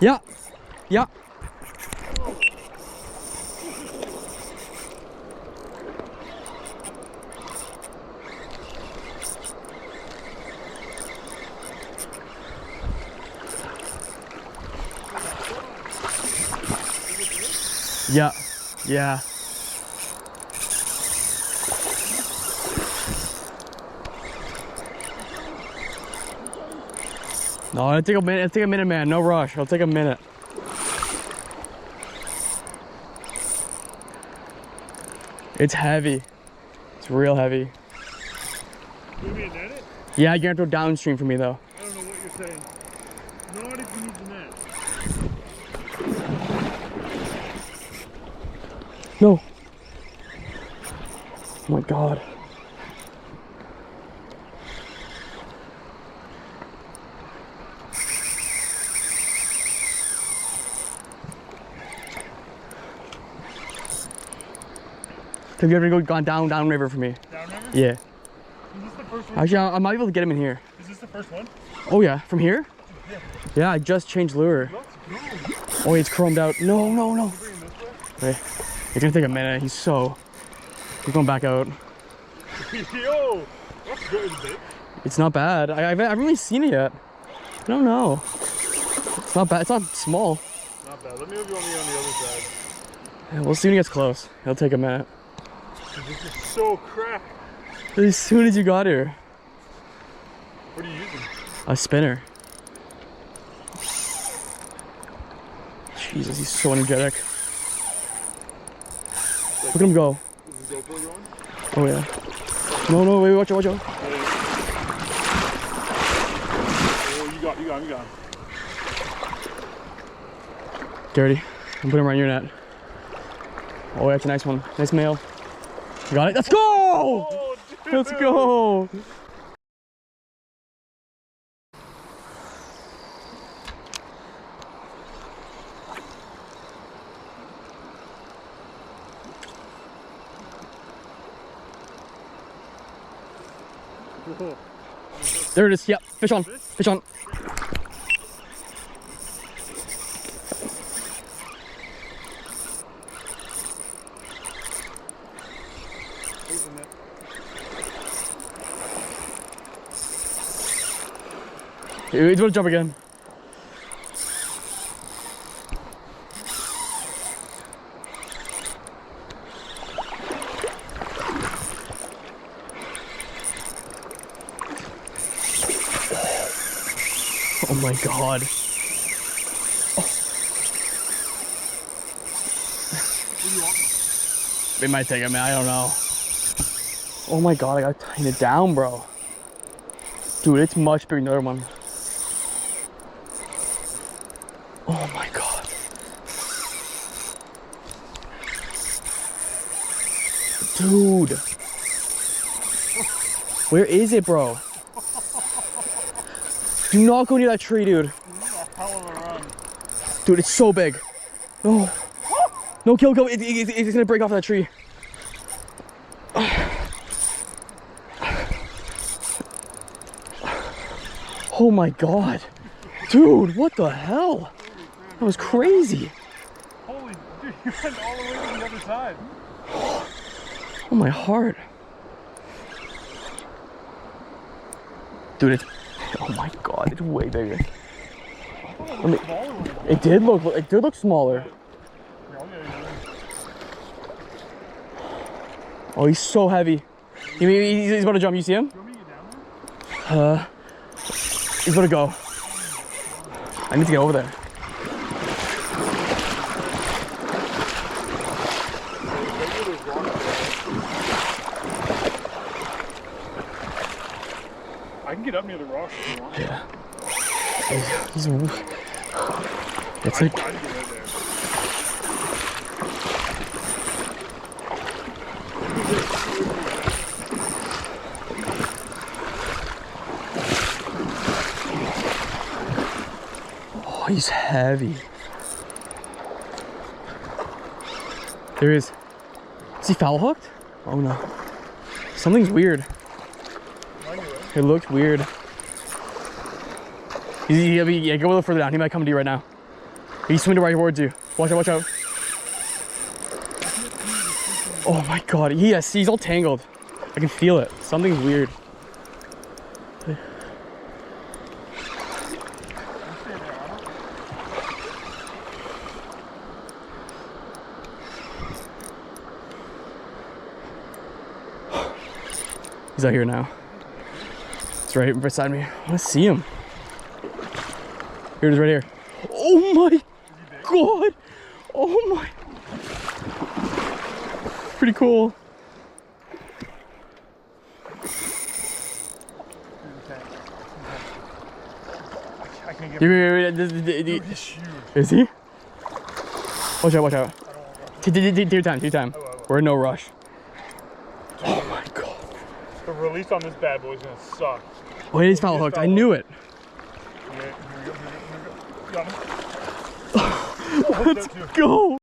Yeah. Yeah. Yeah. Yeah. No, it'll take a minute. It'll take a minute, man. No rush. It'll take a minute. It's heavy. It's real heavy. You want me to net it? Yeah, you're gonna throw downstream for me though. I don't know what you're saying. Not if you need the net. No. Oh my god. Have you ever gone down river for me? Downriver? Yeah. Is this the first one? Actually, I might be able to get him in here. Is this the first one? Oh yeah, from here? Yeah. Yeah, I just changed lure. Let's go. Oh, he's chromed out. No, no, no. Bring him this way. Wait, it's gonna take a minute. He's going back out. Yo, that's good, babe. It's not bad. I haven't really seen it yet. I don't know. It's not bad. It's not small. Not bad. Let me know if you want me on the other side. Yeah, we'll see when he gets close. It'll take a minute. This is so cracked. As soon as you got here. What are you using? A spinner. Jesus, he's so energetic. Look at him go. Is the GoPro going? Oh yeah. No, no, wait, watch out, watch out. Oh, you got him. Dirty. I'm putting him right in your net. Oh, that's a nice one. Nice male. Got it. Let's go! Oh, dude. Let's go! Whoa. There it is. Yep. Fish on. Fish on. He's gonna jump again. Oh my god. They might take it, man. I don't know. Oh my god, I gotta tighten it down, bro. Dude, it's much bigger than the other one. Oh my god. Dude. Where is it, bro? Do not go near that tree, dude. Dude, it's so big. No. No, kill. It's gonna break off that tree. Oh my god. Dude, what the hell? That was crazy. Holy dude, you went all the way to the other side. Oh my heart. Dude, it's, oh my god, it's way bigger. I mean, it did look smaller. Oh, he's so heavy. He's about to jump. You see him? He's about to go. I need to get over there. I can get up near the rocks if you want. Yeah. He's it's like. I can get right there. Oh, he's heavy. There he is. Is he foul hooked? Oh no. Something's weird. It looks weird. Yeah, go a little further down. He might come to you right now. He's swimming right towards you. Watch out, watch out. Oh my god, yes, he's all tangled. I can feel it. Something's weird. He's out here now. It's right beside me. I want to see him. Here it is right here. Oh my god! Oh my. Pretty cool. I can't get Dude, he's huge. is he? Watch out, watch out. Take your time, take your time. We're in no rush. Oh my god. The release on this bad boy is gonna suck. Wait, he's foul hooked. I knew it. Yeah, here we go. Got him. Let's go.